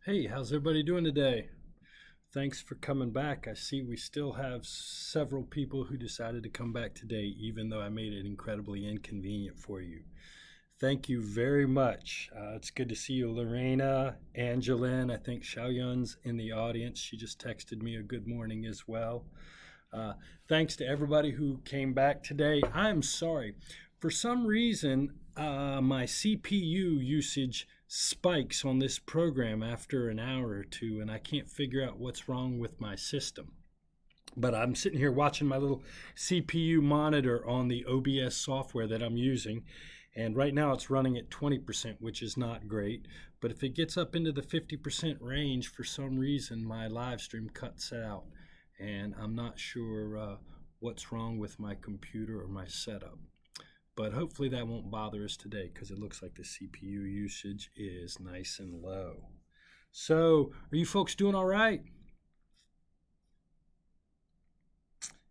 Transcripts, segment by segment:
Hey, how's everybody doing today? Thanks for coming back. I see we still have several people who decided to come back today, even though I made it incredibly inconvenient for you. Thank you very much. It's good to see you, Lorena, Angeline. I think Xiaoyun's in the audience. She just texted me a good morning as well. Uh, Thanks to everybody who came back today. I'm sorry. For some reason, my CPU usage spikes on this program after an hour or two, and I can't figure out what's wrong with my system. But I'm sitting here watching my little CPU monitor on the OBS software that I'm using, and right now it's running at 20%, which is not great. But if it gets up into the 50% range, for some reason my live stream cuts out, and I'm not sure what's wrong with my computer or my setup. But hopefully that won't bother us today because it looks like the CPU usage is nice and low. So, are you folks doing all right?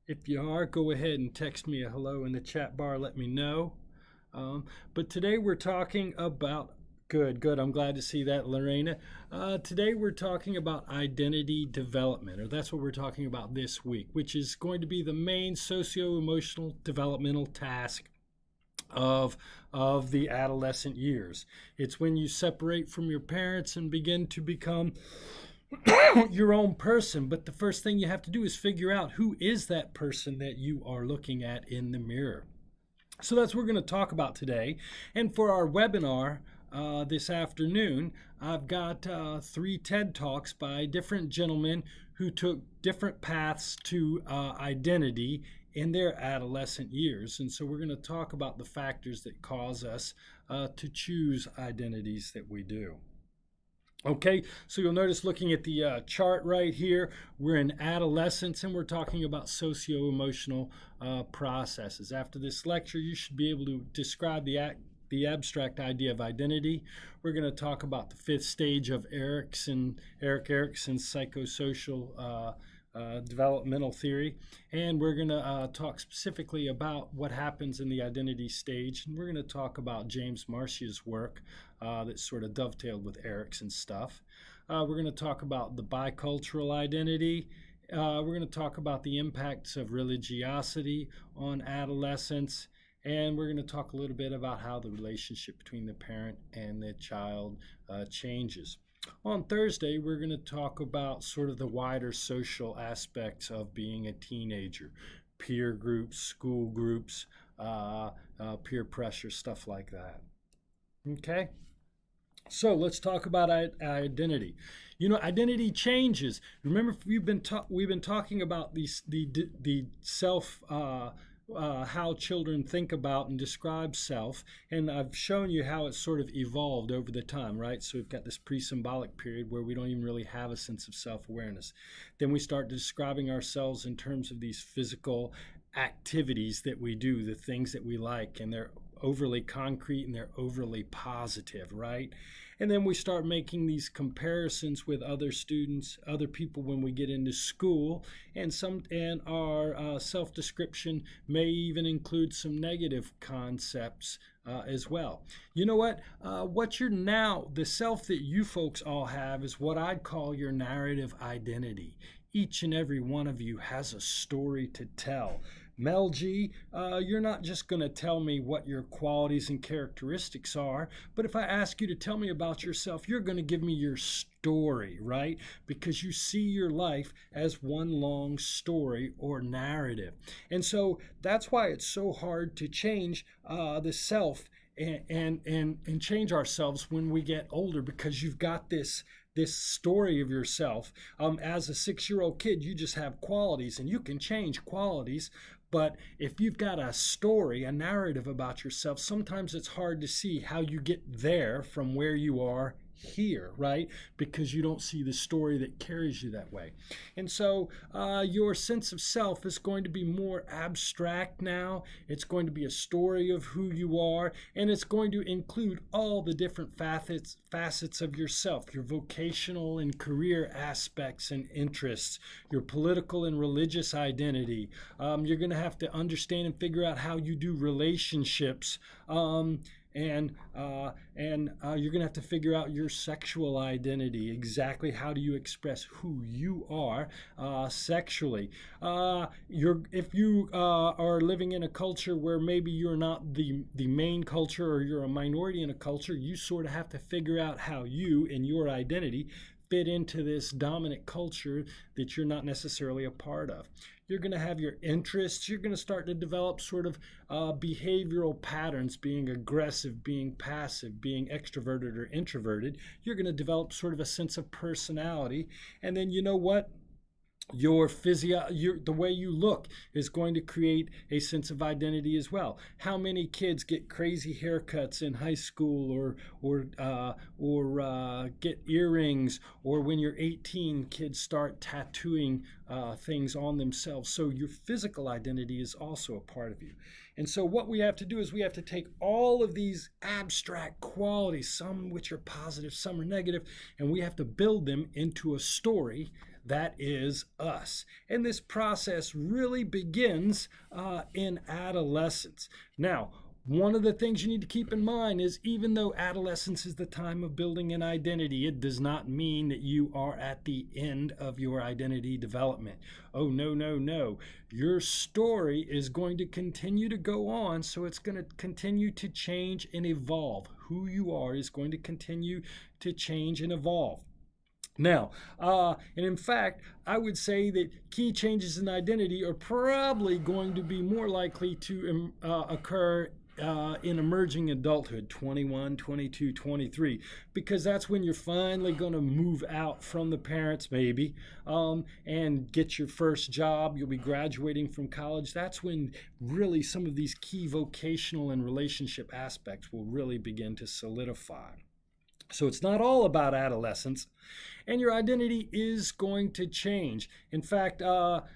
If you are, go ahead and text me a hello in the chat bar. Let me know. But today we're talking about Good. I'm glad to see that, Lorena. Today we're talking about identity development, or that's what we're talking about this week, which is going to be the main socio-emotional developmental task of the adolescent years. It's when you separate from your parents and begin to become your own person. But the first thing you have to do is figure out who is that person that you are looking at in the mirror. So that's what we're going to talk about today. And for our webinar this afternoon, I've got 3 TED Talks by different gentlemen who took different paths to identity in their adolescent years. And so we're going to talk about the factors that cause us to choose identities that we do. Okay, so you'll notice looking at the chart right here, we're in adolescence and we're talking about socio-emotional processes. After this lecture, you should be able to describe the abstract idea of identity. We're going to talk about the 5th stage of Erik Erikson's psychosocial developmental theory, and we're going to talk specifically about what happens in the identity stage, and we're going to talk about James Marcia's work that's sort of dovetailed with Erikson's stuff. We're going to talk about the bicultural identity. We're going to talk about the impacts of religiosity on adolescence, and we're going to talk a little bit about how the relationship between the parent and the child changes. On Thursday, we're going to talk about sort of the wider social aspects of being a teenager, peer groups, school groups, peer pressure, stuff like that. Okay? So let's talk about identity. You know, identity changes. Remember, we've been talking about the self. How children think about and describe self, and I've shown you how it's sort of evolved over the time, right? So we've got this pre-symbolic period where we don't even really have a sense of self-awareness. Then we start describing ourselves in terms of these physical activities that we do, the things that we like, and they're overly concrete and they're overly positive, right? And then we start making these comparisons with other students, other people when we get into school, and our self-description may even include some negative concepts as well. You know what? The self that you folks all have is what I'd call your narrative identity. Each and every one of you has a story to tell. Mel G, you're not just going to tell me what your qualities and characteristics are, but if I ask you to tell me about yourself, you're going to give me your story, right? Because you see your life as one long story or narrative. And so that's why it's so hard to change the self and change ourselves when we get older, because you've got this story of yourself. As a 6-year-old kid, you just have qualities, and you can change qualities. But if you've got a story, a narrative about yourself, sometimes it's hard to see how you get there from where you are here, right? Because you don't see the story that carries you that way. And so your sense of self is going to be more abstract now. It's going to be a story of who you are, and it's going to include all the different facets of yourself, your vocational and career aspects and interests, your political and religious identity. You're going to have to understand and figure out how you do relationships. you're going to have to figure out your sexual identity. Exactly how do you express who you are sexually? If you are living in a culture where maybe you're not the main culture, or you're a minority in a culture, you sort of have to figure out how you and your identity fit into this dominant culture that you're not necessarily a part of. You're going to have your interests. You're going to start to develop sort of behavioral patterns, being aggressive, being passive, being extroverted or introverted. You're going to develop sort of a sense of personality. And then you know what? The way you look is going to create a sense of identity as well. How many kids get crazy haircuts in high school, or get earrings, or when you're 18, kids start tattooing things on themselves. So your physical identity is also a part of you. And so what we have to do is we have to take all of these abstract qualities, some which are positive, some are negative, and we have to build them into a story that is us. And this process really begins in adolescence. Now, one of the things you need to keep in mind is, even though adolescence is the time of building an identity, it does not mean that you are at the end of your identity development. Oh, no, no, no. Your story is going to continue to go on, so it's going to continue to change and evolve. Who you are is going to continue to change and evolve. Now, and in fact, I would say that key changes in identity are probably going to be more likely to occur in emerging adulthood, 21, 22, 23, because that's when you're finally going to move out from the parents, maybe, and get your first job. You'll be graduating from college. That's when really some of these key vocational and relationship aspects will really begin to solidify. So it's not all about adolescence, and your identity is going to change. In fact, down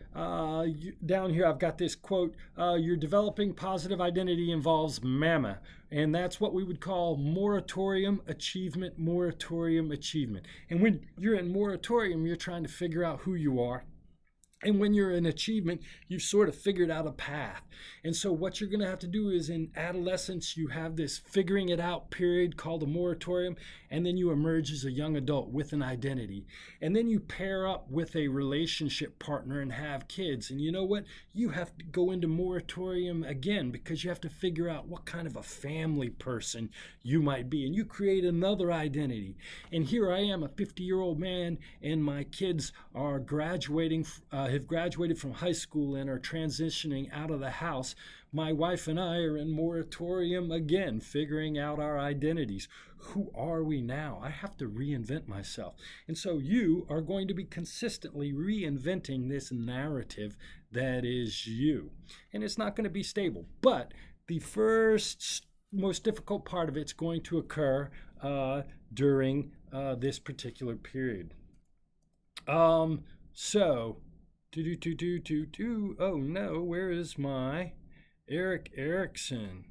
here I've got this quote, your developing positive identity involves MAMA, and that's what we would call moratorium achievement, moratorium achievement. And when you're in moratorium, you're trying to figure out who you are. And when you're in achievement, you've sort of figured out a path. And so what you're going to have to do is, in adolescence, you have this figuring it out period called a moratorium, and then you emerge as a young adult with an identity. And then you pair up with a relationship partner and have kids. And you know what? You have to go into moratorium again, because you have to figure out what kind of a family person you might be. And you create another identity. And here I am, a 50-year-old man, and my kids are have graduated from high school and are transitioning out of the house. My wife and I are in moratorium again, figuring out our identities. Who are we now? I have to reinvent myself. And so you are going to be consistently reinventing this narrative that is you. And it's not going to be stable. But the first most difficult part of it's going to occur during this particular period. Oh no, where is my Erik Erikson?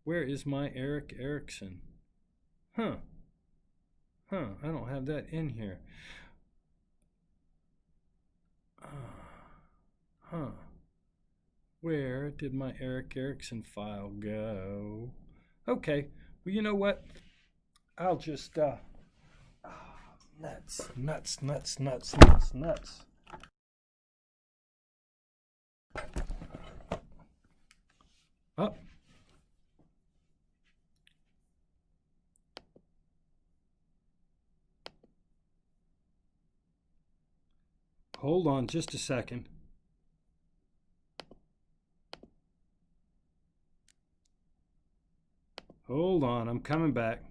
Where is my Erik Erikson? I don't have that in here. Where did my Erik Erikson file go? Okay, well, you know what? I'll just, nuts. Up. Hold on just a second. Hold on, I'm coming back.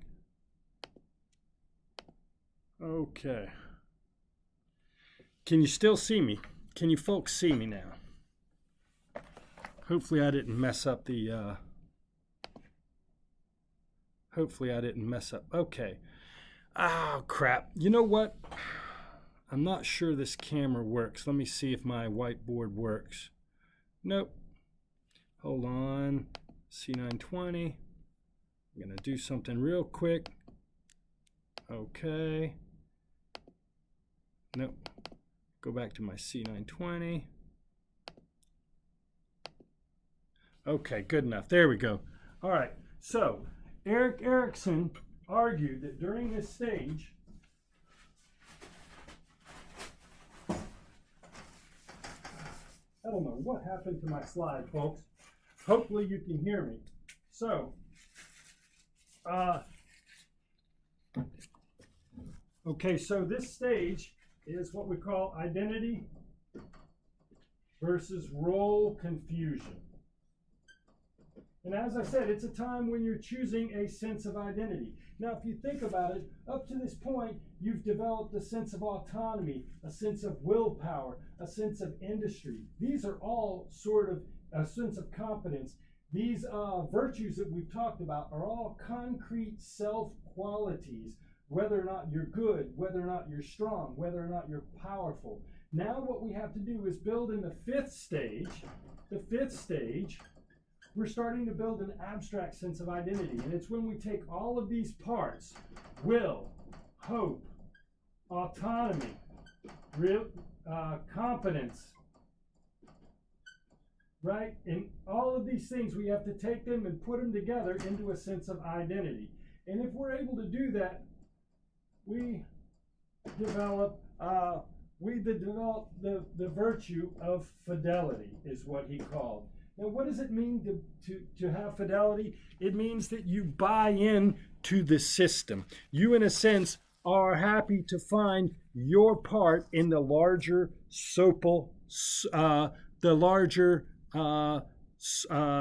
Okay. Can you still see me? Can you folks see me now? Hopefully I didn't mess up the, okay. Oh, crap. You know what? I'm not sure this camera works. Let me see if my whiteboard works. Nope. Hold on. C920. I'm going to do something real quick. Okay. Nope. Go back to my C920. Okay, good enough. There we go. All right. So Erik Erikson argued that during this stage, I don't know what happened to my slide, folks. Hopefully you can hear me. So, okay, so this stage is what we call identity versus role confusion. And as I said, it's a time when you're choosing a sense of identity. Now, if you think about it, up to this point, you've developed a sense of autonomy, a sense of willpower, a sense of industry. These are all sort of a sense of competence. These virtues that we've talked about are all concrete self-qualities, whether or not you're good, whether or not you're strong, whether or not you're powerful. Now what we have to do is build in the fifth stage, we're starting to build an abstract sense of identity. And it's when we take all of these parts, will, hope, autonomy, competence, right? And all of these things, we have to take them and put them together into a sense of identity. And if we're able to do that, we develop the virtue of fidelity, is what he called. Now, what does it mean to have fidelity? It means that you buy in to the system. You, in a sense, are happy to find your part in the larger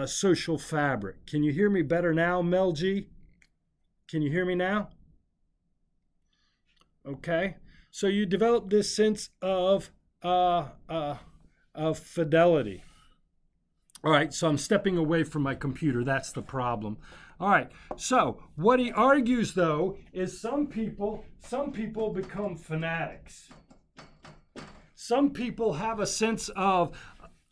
social fabric. Can you hear me better now, Mel G? Can you hear me now? Okay. So you develop this sense of fidelity. All right, so I'm stepping away from my computer. That's the problem. All right, so what he argues, though, is some people become fanatics. Some people have a sense of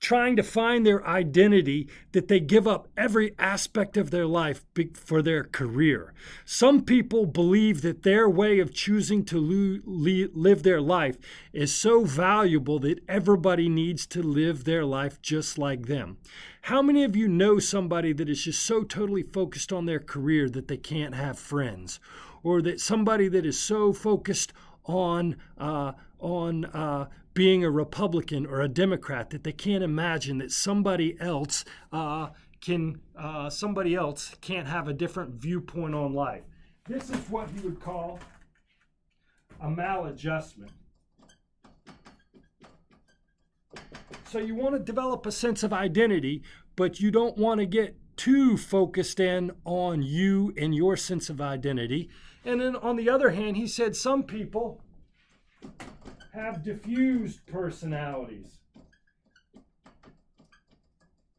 trying to find their identity that they give up every aspect of their life for their career. Some people believe that their way of choosing to live their life is so valuable that everybody needs to live their life just like them. How many of you know somebody that is just so totally focused on their career that they can't have friends? Or that somebody that is so focused on being a Republican or a Democrat that they can't imagine that somebody else can't have a different viewpoint on life. This is what he would call a maladjustment. So you want to develop a sense of identity, but you don't want to get too focused in on you and your sense of identity. And then on the other hand, he said some people have diffused personalities.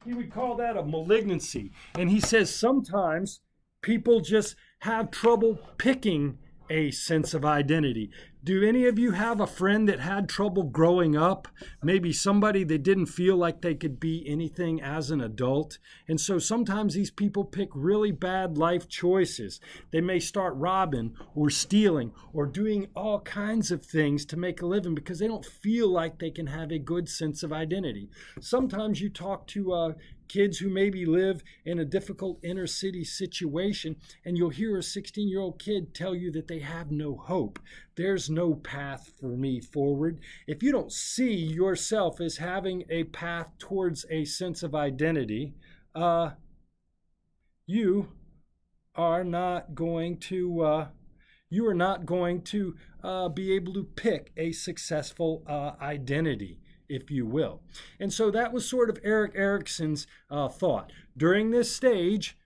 He would call that a malignancy. And he says sometimes people just have trouble picking a sense of identity. Do any of you have a friend that had trouble growing up? Maybe somebody that didn't feel like they could be anything as an adult. And so sometimes these people pick really bad life choices. They may start robbing or stealing or doing all kinds of things to make a living because they don't feel like they can have a good sense of identity. Sometimes you talk to kids who maybe live in a difficult inner city situation, and you'll hear a 16-year-old kid tell you that they have no hope. There's no path for me forward. If you don't see yourself as having a path towards a sense of identity, you are not going to be able to pick a successful identity, if you will. And so that was sort of Erik Erikson's thought. During this stage,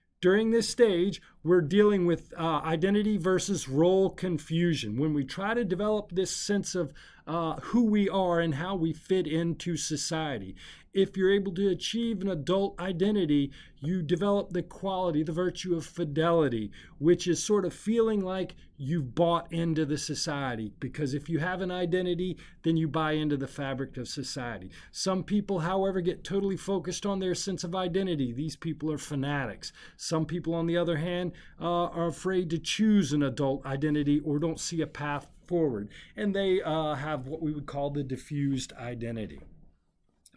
we're dealing with identity versus role confusion. When we try to develop this sense of who we are and how we fit into society. If you're able to achieve an adult identity, you develop the quality, the virtue of fidelity, which is sort of feeling like you've bought into the society. Because if you have an identity, then you buy into the fabric of society. Some people, however, get totally focused on their sense of identity. These people are fanatics. Some people, on the other hand, are afraid to choose an adult identity or don't see a path forward. And they have what we would call the diffused identity.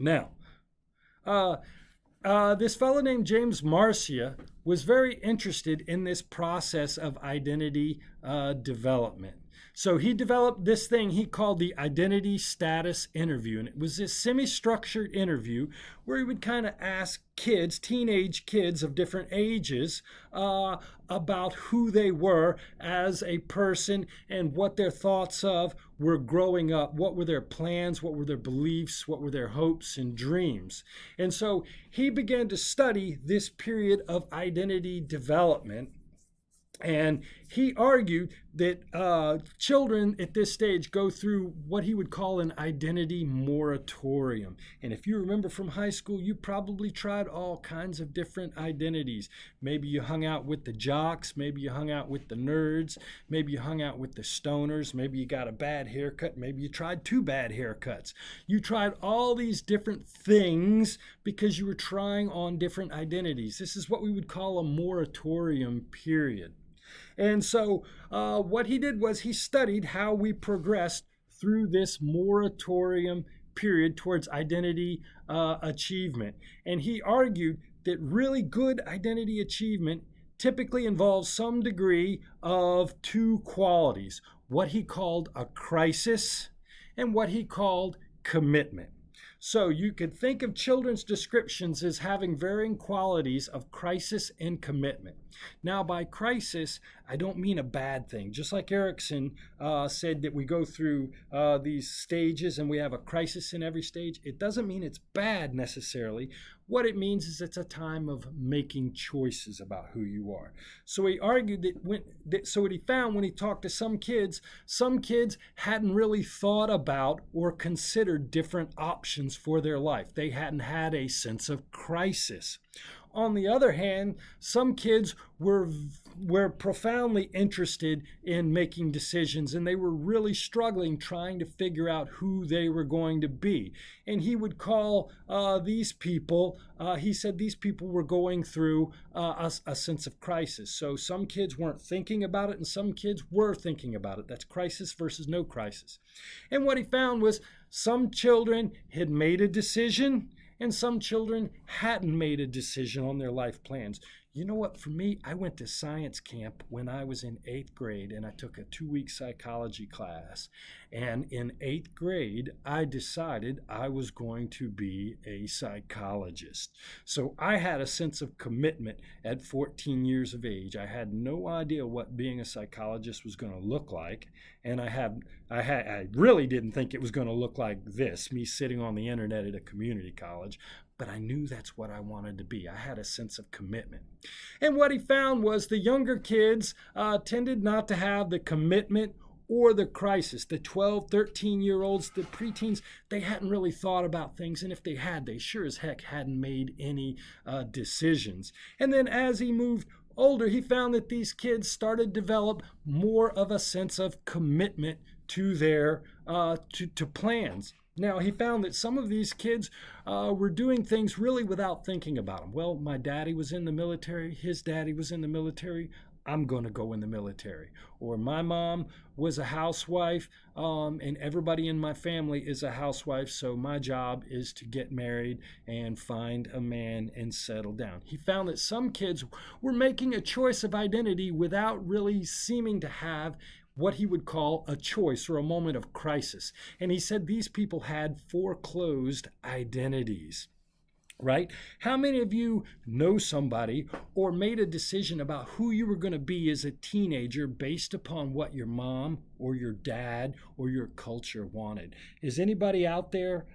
Now, this fellow named James Marcia was very interested in this process of identity development. So he developed this thing he called the identity status interview. And it was this semi-structured interview where he would kind of ask kids, teenage kids of different ages, about who they were as a person and what their thoughts of were growing up. What were their plans? What were their beliefs? What were their hopes and dreams? And so he began to study this period of identity development. And he argued that children at this stage go through what he would call an identity moratorium. And if you remember from high school, you probably tried all kinds of different identities. Maybe you hung out with the jocks, maybe you hung out with the nerds, maybe you hung out with the stoners, maybe you got a bad haircut, maybe you tried 2 bad haircuts. You tried all these different things because you were trying on different identities. This is what we would call a moratorium period. And so what he did was he studied how we progressed through this moratorium period towards identity achievement. And he argued that really good identity achievement typically involves some degree of 2 qualities, what he called a crisis and what he called commitment. So you could think of children's descriptions as having varying qualities of crisis and commitment. Now, by crisis, I don't mean a bad thing. Just like Erickson said that we go through these stages and we have a crisis in every stage, it doesn't mean it's bad necessarily. What it means is it's a time of making choices about who you are. So he argued so what he found when he talked to some kids hadn't really thought about or considered different options for their life. They hadn't had a sense of crisis. On the other hand, some kids were profoundly interested in making decisions, and they were really struggling trying to figure out who they were going to be. And he would call these people, he said these people were going through a sense of crisis. So some kids weren't thinking about it, and some kids were thinking about it. That's crisis versus no crisis. And what he found was some children had made a decision, and some children hadn't made a decision on their life plans. You know what, for me, I went to science camp when I was in 8th grade, and I took a 2-week psychology class. And in 8th grade, I decided I was going to be a psychologist. So I had a sense of commitment at 14 years of age. I had no idea what being a psychologist was going to look like. And I really didn't think it was going to look like this, me sitting on the internet at a community college. But I knew that's what I wanted to be. I had a sense of commitment. And what he found was the younger kids tended not to have the commitment or the crisis. The 12, 13-year-olds, the preteens, they hadn't really thought about things. And if they had, they sure as heck hadn't made any decisions. And then as he moved older, he found that these kids started to develop more of a sense of commitment to their to plans. Now, he found that some of these kids were doing things really without thinking about them. Well, my daddy was in the military. His daddy was in the military. I'm going to go in the military. Or my mom was a housewife, and everybody in my family is a housewife, so my job is to get married and find a man and settle down. He found that some kids were making a choice of identity without really seeming to have what he would call a choice or a moment of crisis. And he said these people had foreclosed identities. Right? How many of you know somebody or made a decision about who you were going to be as a teenager based upon what your mom or your dad or your culture wanted? Is anybody out there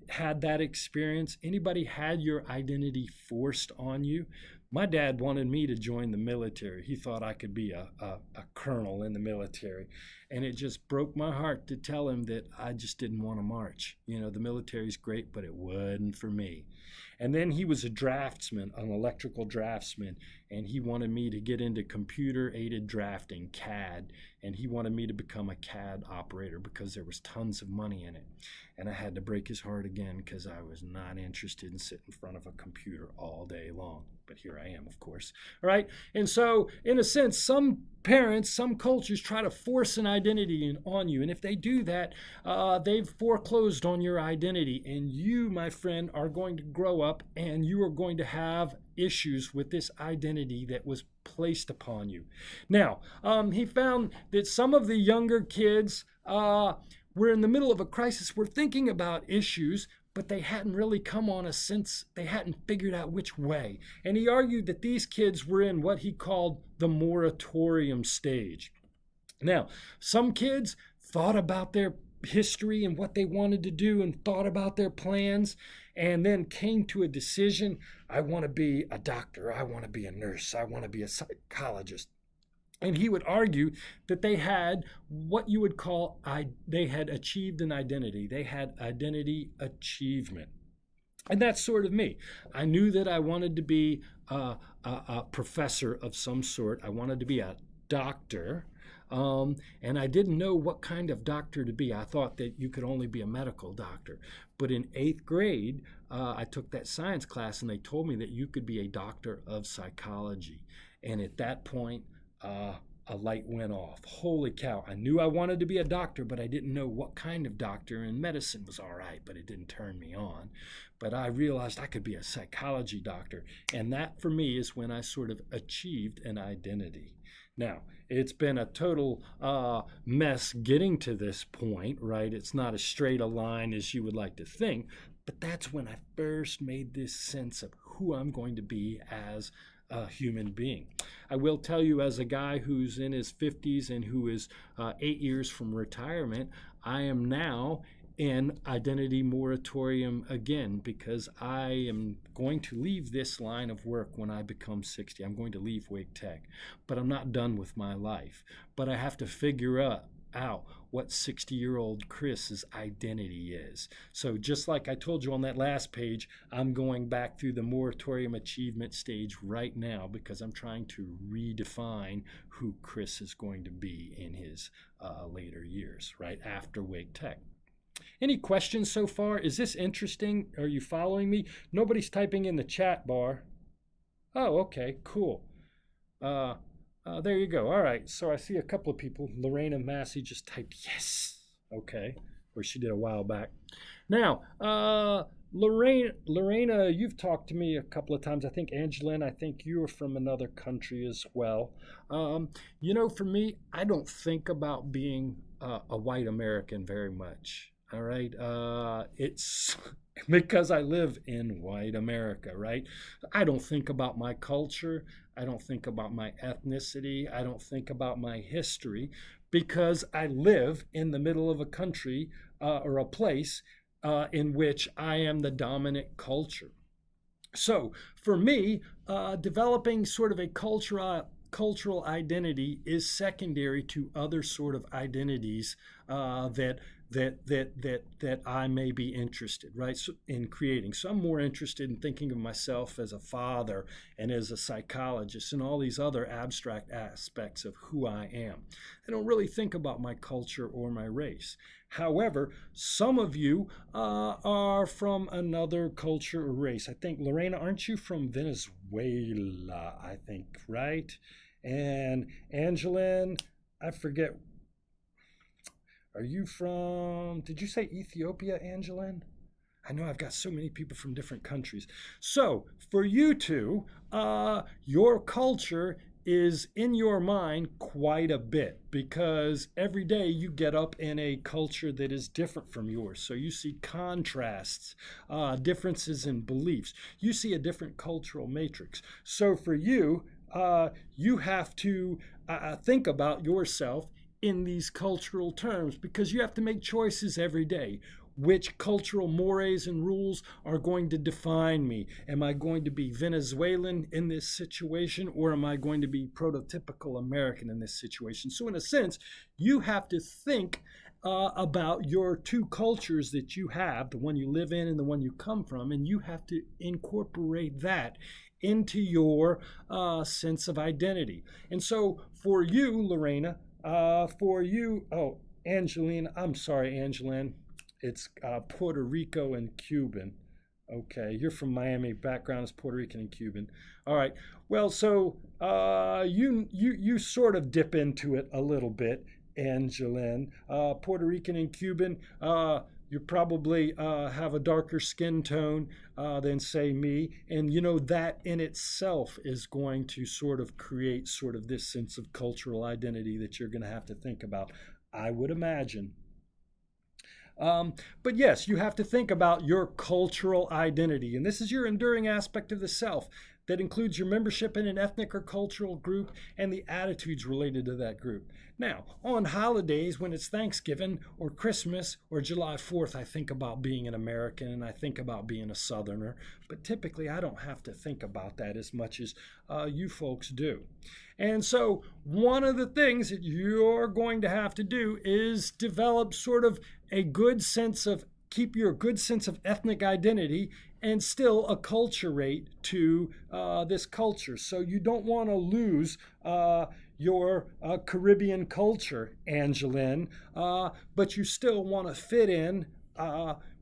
had that experience? Anybody had your identity forced on you? My dad wanted me to join the military. He thought I could be a colonel in the military. And it just broke my heart to tell him that I just didn't want to march. You know, the military's great, but it wasn't for me. And then he was a draftsman, an electrical draftsman, and he wanted me to get into computer-aided drafting, CAD, and he wanted me to become a CAD operator because there was tons of money in it. And I had to break his heart again because I was not interested in sitting in front of a computer all day long. But here I am, of course. All right? And so, in a sense, some parents, some cultures try to force an identity on you. And if they do that, they've foreclosed on your identity. And you, my friend, are going to grow up and you are going to have issues with this identity that was placed upon you. Now, he found that some of the younger kids were in the middle of a crisis, were thinking about issues, but they hadn't really come on a sense, they hadn't figured out which way. And he argued that these kids were in what he called the moratorium stage. Now, some kids thought about their history and what they wanted to do and thought about their plans and then came to a decision. I want to be a doctor. I want to be a nurse. I want to be a psychologist. And he would argue that they had what you would call, they had achieved an identity. They had identity achievement. And that's sort of me. I knew that I wanted to be a professor of some sort. I wanted to be a doctor. And I didn't know what kind of doctor to be. I thought that you could only be a medical doctor. But in 8th grade, I took that science class and they told me that you could be a doctor of psychology. And at that point, a light went off. Holy cow. I knew I wanted to be a doctor, but I didn't know what kind of doctor. And medicine was all right, but it didn't turn me on. But I realized I could be a psychology doctor. And that, for me, is when I sort of achieved an identity. Now, it's been a total mess getting to this point, right? It's not as straight a line as you would like to think, but that's when I first made this sense of who I'm going to be as a human being. I will tell you, as a guy who's in his 50s and who is 8 years from retirement, I am now in identity moratorium again, because I am going to leave this line of work when I become 60. I'm going to leave Wake Tech, but I'm not done with my life. But I have to figure out what 60-year-old Chris's identity is. So just like I told you on that last page, I'm going back through the moratorium achievement stage right now because I'm trying to redefine who Chris is going to be in his later years, right after Wake Tech. Any questions so far? Is this interesting? Are you following me? Nobody's typing in the chat bar. Oh, okay, cool. There you go. All right, so I see a couple of people. Lorena Massey just typed yes. Okay, or she did a while back. Now, Lorena, you've talked to me a couple of times. I think Angeline, I think you're from another country as well. You know, for me, I don't think about being a white American very much. All right, it's because I live in white America, right? I don't think about my culture. I don't think about my ethnicity. I don't think about my history because I live in the middle of a country or a place in which I am the dominant culture. So for me, developing sort of a cultural identity is secondary to other sort of identities that I may be interested, right, in creating. So I'm more interested in thinking of myself as a father and as a psychologist and all these other abstract aspects of who I am. I don't really think about my culture or my race. However, some of you are from another culture or race. I think, Lorena, aren't you from Venezuela, I think, right? And Angeline, I forget. Are you from, did you say Ethiopia, Angeline? I know I've got so many people from different countries. So for you two, your culture is in your mind quite a bit because every day you get up in a culture that is different from yours. So you see contrasts, differences in beliefs. You see a different cultural matrix. So for you, you have to think about yourself in these cultural terms because you have to make choices every day. Which cultural mores and rules are going to define me? Am I going to be Venezuelan in this situation, or am I going to be prototypical American in this situation? So in a sense, you have to think about your two cultures that you have, the one you live in and the one you come from, and you have to incorporate that into your sense of identity. And so for you, Lorena, Angeline, I'm sorry, Angeline, it's Puerto Rico and Cuban. Okay, you're from Miami. Background is Puerto Rican and Cuban. All right. Well, so you sort of dip into it a little bit, Angeline. Puerto Rican and Cuban. You probably have a darker skin tone than say me, and you know that in itself is going to sort of create sort of this sense of cultural identity that you're going to have to think about. I would imagine. But yes, you have to think about your cultural identity. And this is your enduring aspect of the self that includes your membership in an ethnic or cultural group and the attitudes related to that group. Now, on holidays, when it's Thanksgiving or Christmas or July 4th, I think about being an American and I think about being a Southerner. But typically, I don't have to think about that as much as you folks do. And so, one of the things that you're going to have to do is develop sort of a good sense of keep your good sense of ethnic identity and still acculturate to this culture. So you don't want to lose your Caribbean culture, Angeline, but you still want to fit in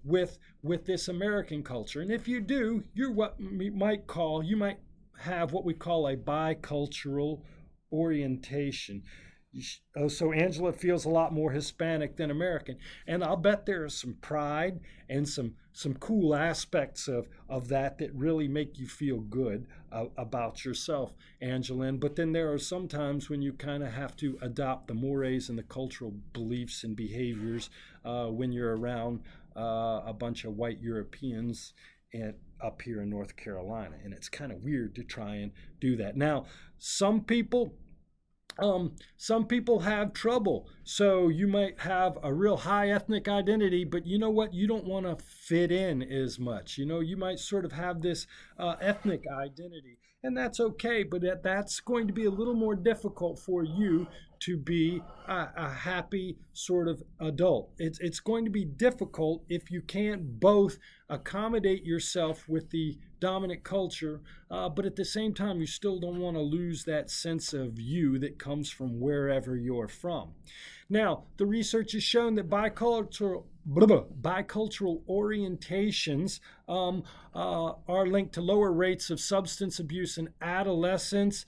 with this American culture. And if you do, you're what you might have what we call a bicultural orientation. So Angela feels a lot more Hispanic than American, and I'll bet there is some pride and some cool aspects of that really make you feel good about yourself, Angeline. But then there are some times when you kind of have to adopt the mores and the cultural beliefs and behaviors when you're around a bunch of white Europeans and up here in North Carolina, and it's kind of weird to try and do that. Now, some people have trouble. So you might have a real high ethnic identity, but you know what? You don't want to fit in as much. You know, you might sort of have this ethnic identity, and that's okay, but that's going to be a little more difficult for you to be a happy sort of adult. It's going to be difficult if you can't both accommodate yourself with the dominant culture, but at the same time, you still don't want to lose that sense of you that comes from wherever you're from. Now, the research has shown that bicultural orientations are linked to lower rates of substance abuse in adolescence.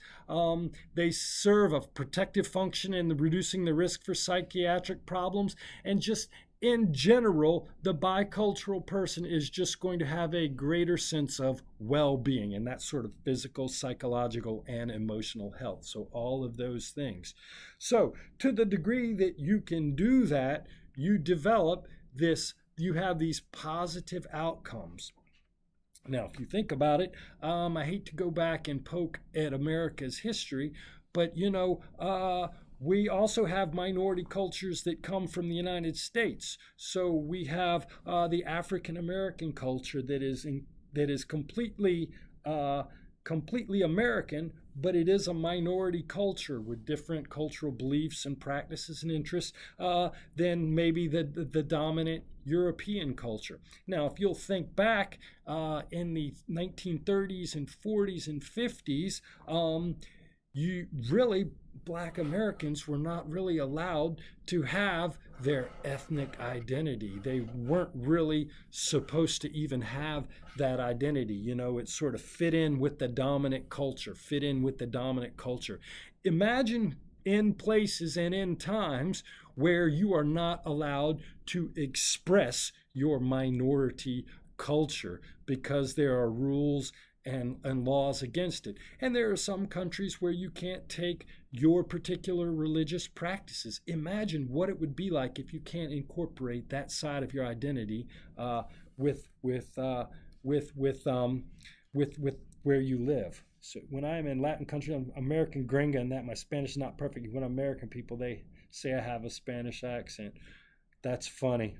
They serve a protective function in reducing the risk for psychiatric problems, and just in general, the bicultural person is just going to have a greater sense of well-being, and that's sort of physical, psychological, and emotional health. So all of those things. So to the degree that you can do that, you develop this, you have these positive outcomes. Now, if you think about it, I hate to go back and poke at America's history, but you know, we also have minority cultures that come from the United States. So we have the African American culture that is completely American, but it is a minority culture with different cultural beliefs and practices and interests than maybe the dominant European culture. Now, if you'll think back in the 1930s and 40s and 50s, Black Americans were not really allowed to have their ethnic identity. They weren't really supposed to even have that identity. You know, it sort of fit in with the dominant culture, Imagine in places and in times where you are not allowed to express your minority culture because there are rules and laws against it. And there are some countries where you can't take your particular religious practices. Imagine what it would be like if you can't incorporate that side of your identity with where you live. So when I'm in Latin country, I'm American gringa, and that my Spanish is not perfect. When American people, they say I have a Spanish accent. That's funny.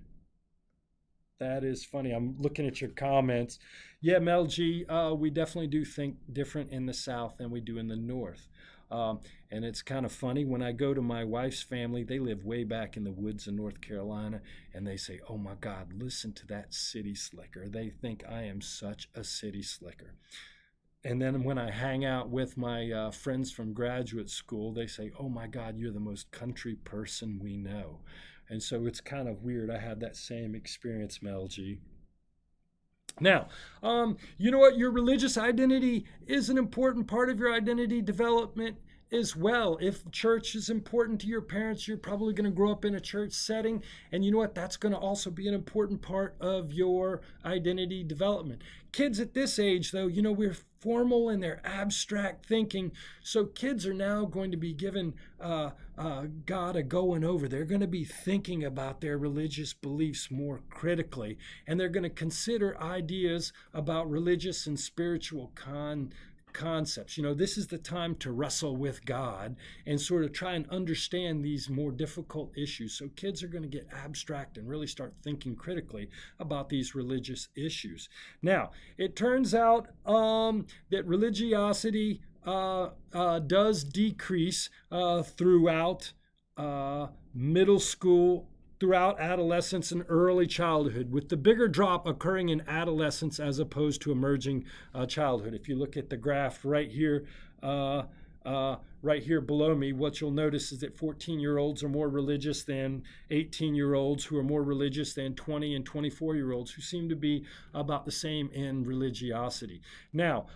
That is funny. I'm looking at your comments. Yeah, Mel G, we definitely do think different in the South than we do in the North. And it's kind of funny when I go to my wife's family, they live way back in the woods in North Carolina, and they say, oh my God, listen to that city slicker. They think I am such a city slicker. And then when I hang out with my friends from graduate school, they say, oh my God, you're the most country person we know. And so it's kind of weird. I had that same experience, Mel G. Now, you know what? Your religious identity is an important part of your identity development as well. If church is important to your parents, you're probably going to grow up in a church setting. And you know what? That's going to also be an important part of your identity development. Kids at this age, though, you know, we're formal in their abstract thinking. So kids are now going to be given God a going over. They're going to be thinking about their religious beliefs more critically. And they're going to consider ideas about religious and spiritual concepts. You know, this is the time to wrestle with God and sort of try and understand these more difficult issues. So kids are going to get abstract and really start thinking critically about these religious issues. Now, it turns out that religiosity does decrease throughout middle school, throughout adolescence and early childhood, with the bigger drop occurring in adolescence as opposed to emerging childhood. If you look at the graph right here below me, what you'll notice is that 14-year-olds are more religious than 18-year-olds, who are more religious than 20 and 24-year-olds, who seem to be about the same in religiosity. Now,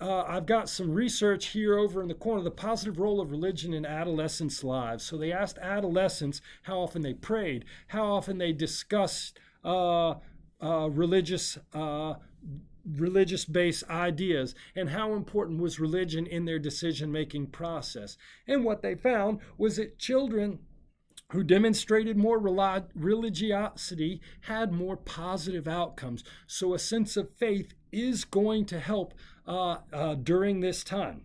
I've got some research here over in the corner, the positive role of religion in adolescents' lives. So they asked adolescents how often they prayed, how often they discussed religious-based ideas, and how important was religion in their decision-making process. And what they found was that children who demonstrated more religiosity had more positive outcomes. So a sense of faith is going to help during this time.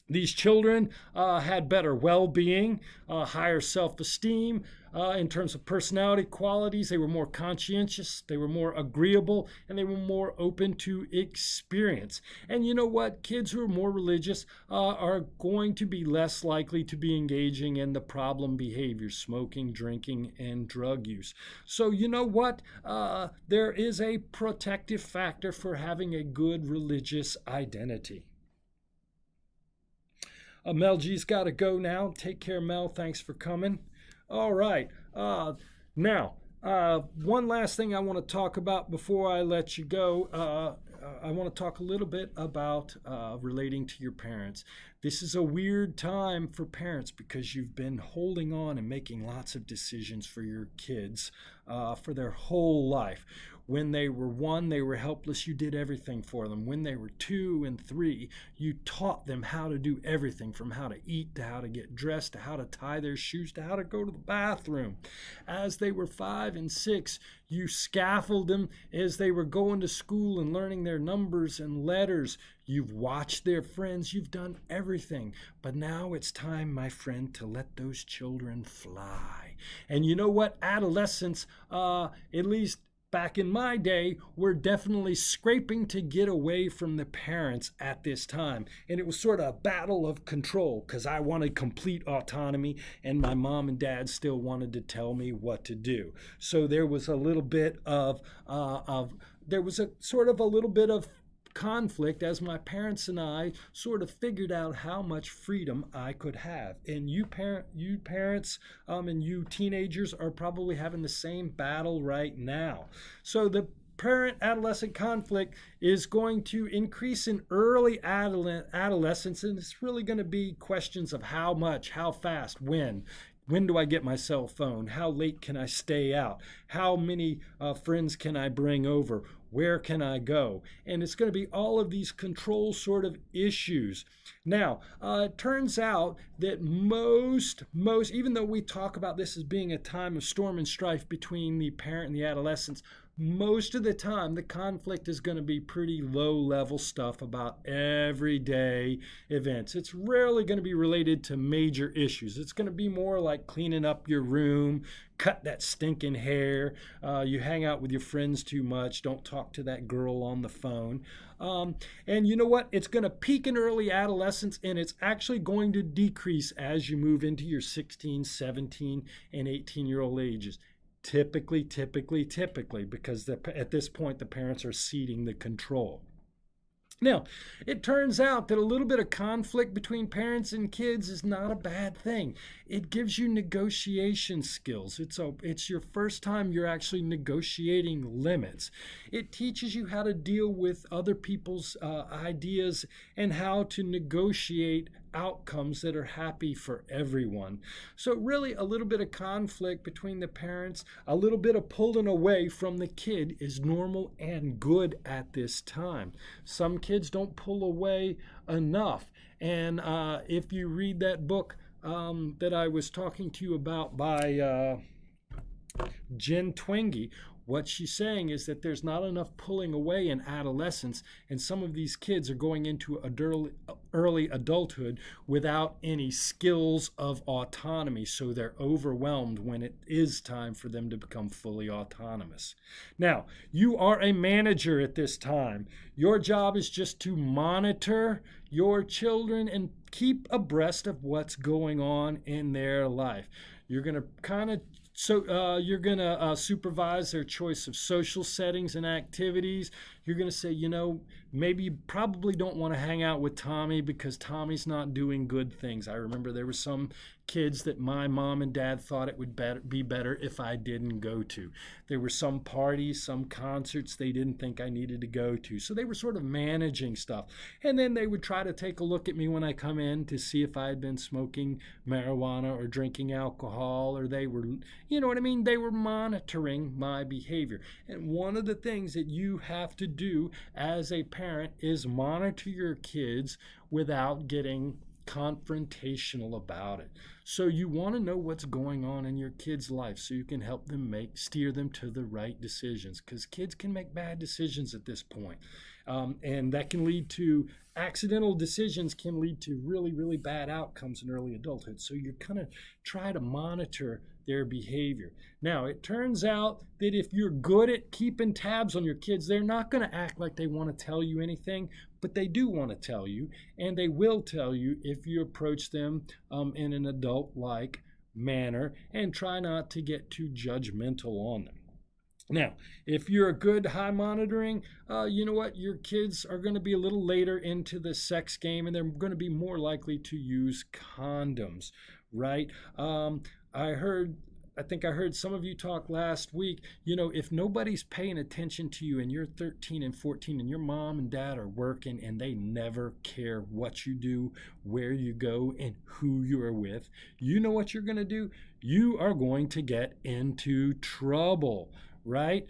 These children had better well-being, higher self-esteem. In terms of personality qualities, they were more conscientious, they were more agreeable, and they were more open to experience. And you know what? Kids who are more religious are going to be less likely to be engaging in the problem behaviors, smoking, drinking, and drug use. So you know what? There is a protective factor for having a good religious identity. Mel G's got to go now. Take care, Mel. Thanks for coming. All right. Now, one last thing I want to talk about before I let you go. I want to talk a little bit about relating to your parents. This is a weird time for parents because you've been holding on and making lots of decisions for your kids for their whole life. When they were 1, they were helpless. You did everything for them. When they were 2 and 3, you taught them how to do everything, from how to eat to how to get dressed to how to tie their shoes to how to go to the bathroom. As they were 5 and 6, you scaffolded them as they were going to school and learning their numbers and letters. You've watched their friends. You've done everything. But now it's time, my friend, to let those children fly. And you know what? Adolescents, at least back in my day, were definitely scraping to get away from the parents at this time. And it was sort of a battle of control because I wanted complete autonomy and my mom and dad still wanted to tell me what to do. So there was a little bit of conflict as my parents and I sort of figured out how much freedom I could have. And you parents and you teenagers are probably having the same battle right now. So the parent-adolescent conflict is going to increase in early adolescence, and it's really going to be questions of how much, how fast, when. When do I get my cell phone? How late can I stay out? How many friends can I bring over? Where can I go? And it's going to be all of these control sort of issues. Now, it turns out that most, even though we talk about this as being a time of storm and strife between the parent and the adolescents, most of the time the conflict is going to be pretty low-level stuff about everyday events. It's rarely going to be related to major issues. It's going to be more like cleaning up your room, cut that stinking hair, you hang out with your friends too much, don't talk to that girl on the phone. And you know what? It's going to peak in early adolescence, and it's actually going to decrease as you move into your 16, 17, and 18-year-old ages. Typically, because at this point, the parents are ceding the control. Now, it turns out that a little bit of conflict between parents and kids is not a bad thing. It gives you negotiation skills. It's your first time you're actually negotiating limits. It teaches you how to deal with other people's ideas and how to negotiate outcomes that are happy for everyone. So, really, a little bit of conflict between the parents, a little bit of pulling away from the kid is normal and good at this time. Some kids don't pull away enough. And if you read that book that I was talking to you about by Jen Twenge, what she's saying is that there's not enough pulling away in adolescence, and some of these kids are going into early adulthood without any skills of autonomy, so they're overwhelmed when it is time for them to become fully autonomous. Now, you are a manager at this time. Your job is just to monitor your children and keep abreast of what's going on in their life. You're going to you're going to supervise their choice of social settings and activities. You're going to say, maybe you probably don't want to hang out with Tommy because Tommy's not doing good things. I remember there were some kids that my mom and dad thought it would be better if I didn't go to. There were some parties, some concerts they didn't think I needed to go to. So they were sort of managing stuff. And then they would try to take a look at me when I come in to see if I had been smoking marijuana or drinking alcohol, or they were, you know what I mean? They were monitoring my behavior. And one of the things that you have to do as a parent is monitor your kids without getting confrontational about it. So you want to know what's going on in your kids' life so you can help them steer them to the right decisions, because kids can make bad decisions at this point. And that can lead to accidental decisions, can lead to really, really bad outcomes in early adulthood. So you're kind of try to monitor their behavior. Now, it turns out that if you're good at keeping tabs on your kids, they're not going to act like they want to tell you anything, but they do want to tell you, and they will tell you if you approach them in an adult-like manner and try not to get too judgmental on them. Now, if you're a good high monitoring, you know what? Your kids are going to be a little later into the sex game, and they're going to be more likely to use condoms, right? I think I heard some of you talk last week, if nobody's paying attention to you and you're 13 and 14 and your mom and dad are working and they never care what you do, where you go, and who you are with, you know what you're going to do? You are going to get into trouble. Right?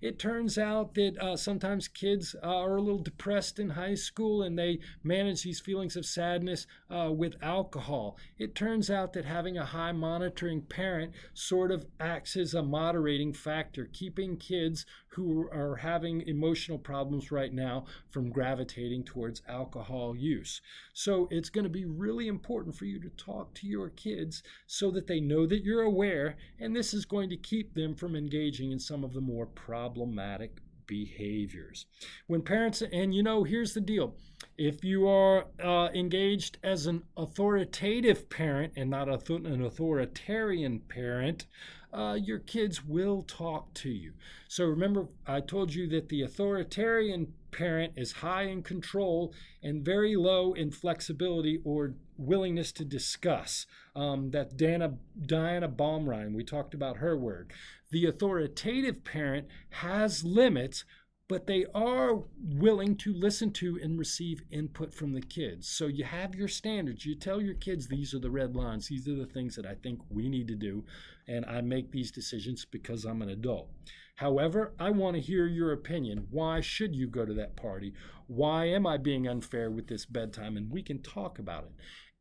It turns out that sometimes kids are a little depressed in high school and they manage these feelings of sadness with alcohol. It turns out that having a high monitoring parent sort of acts as a moderating factor, keeping kids who are having emotional problems right now from gravitating towards alcohol use. So it's going to be really important for you to talk to your kids so that they know that you're aware, and this is going to keep them from engaging in some of the more problematic behaviors. When parents, and here's the deal. If you are engaged as an authoritative parent and not an authoritarian parent, your kids will talk to you. So remember, I told you that the authoritarian parent is high in control and very low in flexibility or willingness to discuss. That Diana Baumrind, we talked about her word. The authoritative parent has limits, but they are willing to listen to and receive input from the kids. So you have your standards. You tell your kids, these are the red lines. These are the things that I think we need to do. And I make these decisions because I'm an adult. However, I want to hear your opinion. Why should you go to that party? Why am I being unfair with this bedtime? And we can talk about it.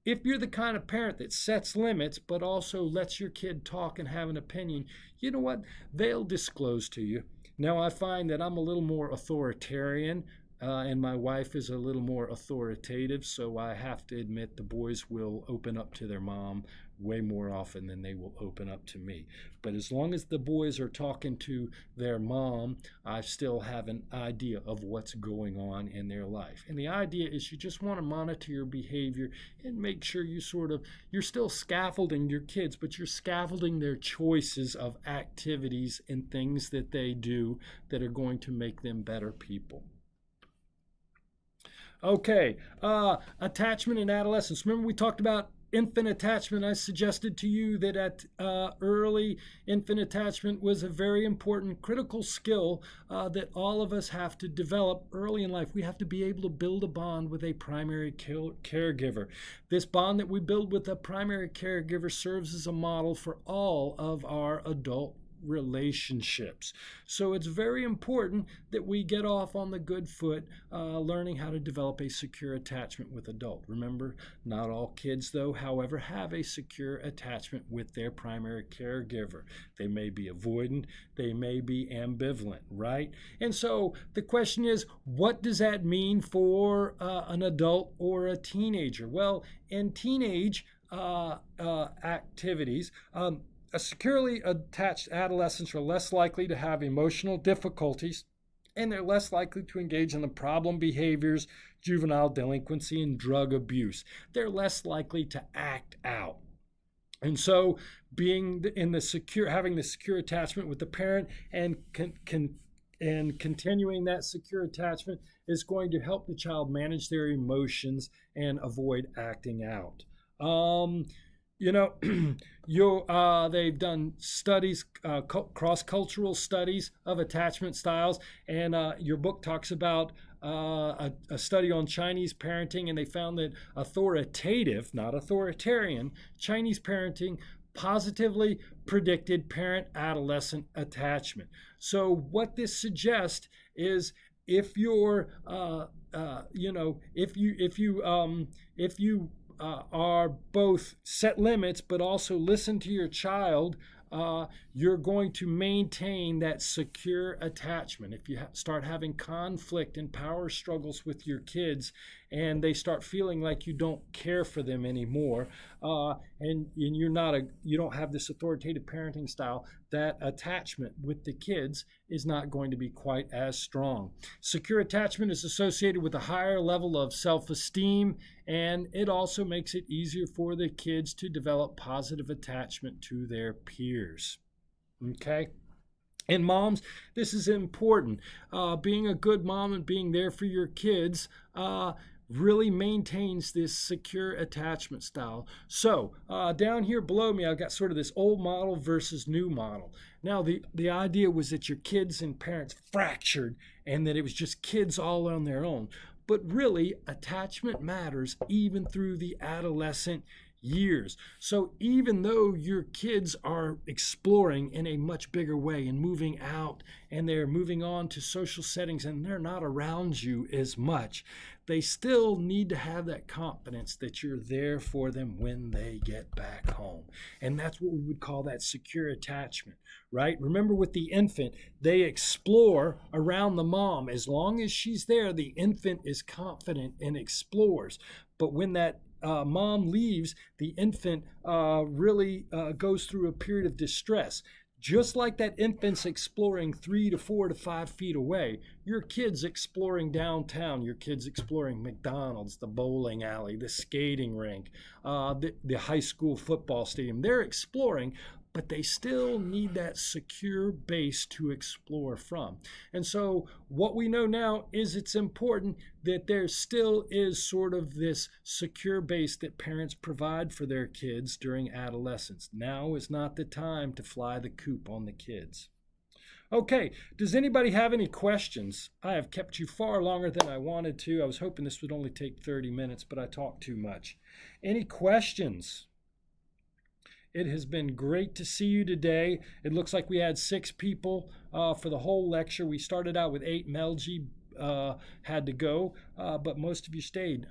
If you're the kind of parent that sets limits but also lets your kid talk and have an opinion, you know what? They'll disclose to you. Now, I find that I'm a little more authoritarian and my wife is a little more authoritative, so I have to admit the boys will open up to their mom way more often than they will open up to me. But as long as the boys are talking to their mom, I still have an idea of what's going on in their life. And the idea is you just want to monitor your behavior and make sure you're still scaffolding your kids, but you're scaffolding their choices of activities and things that they do that are going to make them better people. Okay, attachment in adolescence. Remember we talked about infant attachment. I suggested to you that at early infant attachment was a very important critical skill that all of us have to develop early in life. We have to be able to build a bond with a primary caregiver. This bond that we build with a primary caregiver serves as a model for all of our adult relationships. So it's very important that we get off on the good foot, learning how to develop a secure attachment with adult. Remember, not all kids, though, however, have a secure attachment with their primary caregiver. They may be avoidant, they may be ambivalent, right? And so the question is, what does that mean for an adult or a teenager? Well, in teenage activities, a securely attached adolescents are less likely to have emotional difficulties, and they're less likely to engage in the problem behaviors, juvenile delinquency, and drug abuse. They're less likely to act out. And so being in the secure, having the secure attachment with the parent and continuing that secure attachment is going to help the child manage their emotions and avoid acting out. You know, they've done studies, cross-cultural studies of attachment styles, and your book talks about a study on Chinese parenting, and they found that authoritative, not authoritarian, Chinese parenting positively predicted parent-adolescent attachment. So what this suggests is if you're, if you are both set limits but also listen to your child, you're going to maintain that secure attachment. If you start having conflict and power struggles with your kids and they start feeling like you don't care for them anymore, and you don't have this authoritative parenting style, that attachment with the kids is not going to be quite as strong. Secure attachment is associated with a higher level of self-esteem, and it also makes it easier for the kids to develop positive attachment to their peers. Okay? And moms, this is important. Being a good mom and being there for your kids really maintains this secure attachment style. So down here below me, I've got sort of this old model versus new model. Now, the idea was that your kids and parents fractured and that it was just kids all on their own. But really, attachment matters even through the adolescent years. So even though your kids are exploring in a much bigger way and moving out and they're moving on to social settings and they're not around you as much, they still need to have that confidence that you're there for them when they get back home. And that's what we would call that secure attachment, right? Remember with the infant, they explore around the mom. As long as she's there, the infant is confident and explores. But when that mom leaves, the infant really goes through a period of distress. Just like that infant's exploring 3 to 4 to 5 feet away, your kid's exploring downtown, your kid's exploring McDonald's, the bowling alley, the skating rink, the high school football stadium. They're exploring, but they still need that secure base to explore from. And so what we know now is it's important that there still is sort of this secure base that parents provide for their kids during adolescence. Now is not the time to fly the coop on the kids. Okay, does anybody have any questions? I have kept you far longer than I wanted to. I was hoping this would only take 30 minutes, but I talked too much. Any questions? It has been great to see you today. It looks like we had 6 people for the whole lecture. We started out with 8. Melji had to go, but most of you stayed.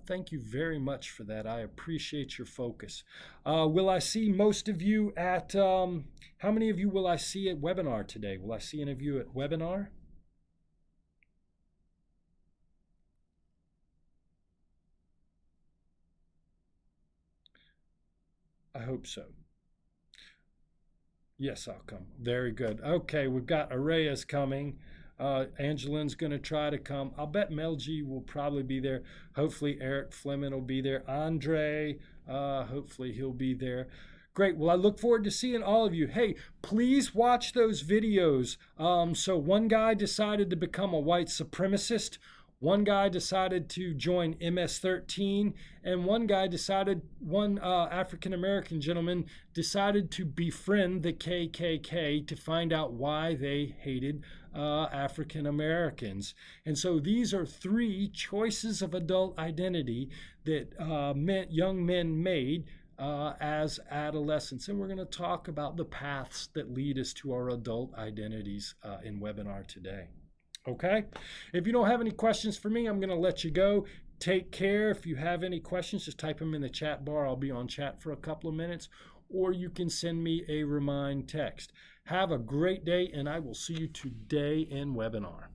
Thank you very much for that. I appreciate your focus. Will I see most of you at, how many of you will I see at webinar today? Will I see any of you at webinar? I hope so. Yes, I'll come. Very good. Okay, we've got Araya's coming. Angeline's going to try to come. I'll bet Melji will probably be there. Hopefully Eric Fleming will be there. Andre, hopefully he'll be there. Great. Well, I look forward to seeing all of you. Hey, please watch those videos. So one guy decided to become a white supremacist. One guy decided to join MS-13, and one African American gentleman decided to befriend the KKK to find out why they hated African Americans. And so these are three choices of adult identity that young men made as adolescents. And we're going to talk about the paths that lead us to our adult identities in webinar today. Okay? If you don't have any questions for me, I'm going to let you go. Take care. If you have any questions, just type them in the chat bar. I'll be on chat for a couple of minutes, or you can send me a remind text. Have a great day, and I will see you today in webinar.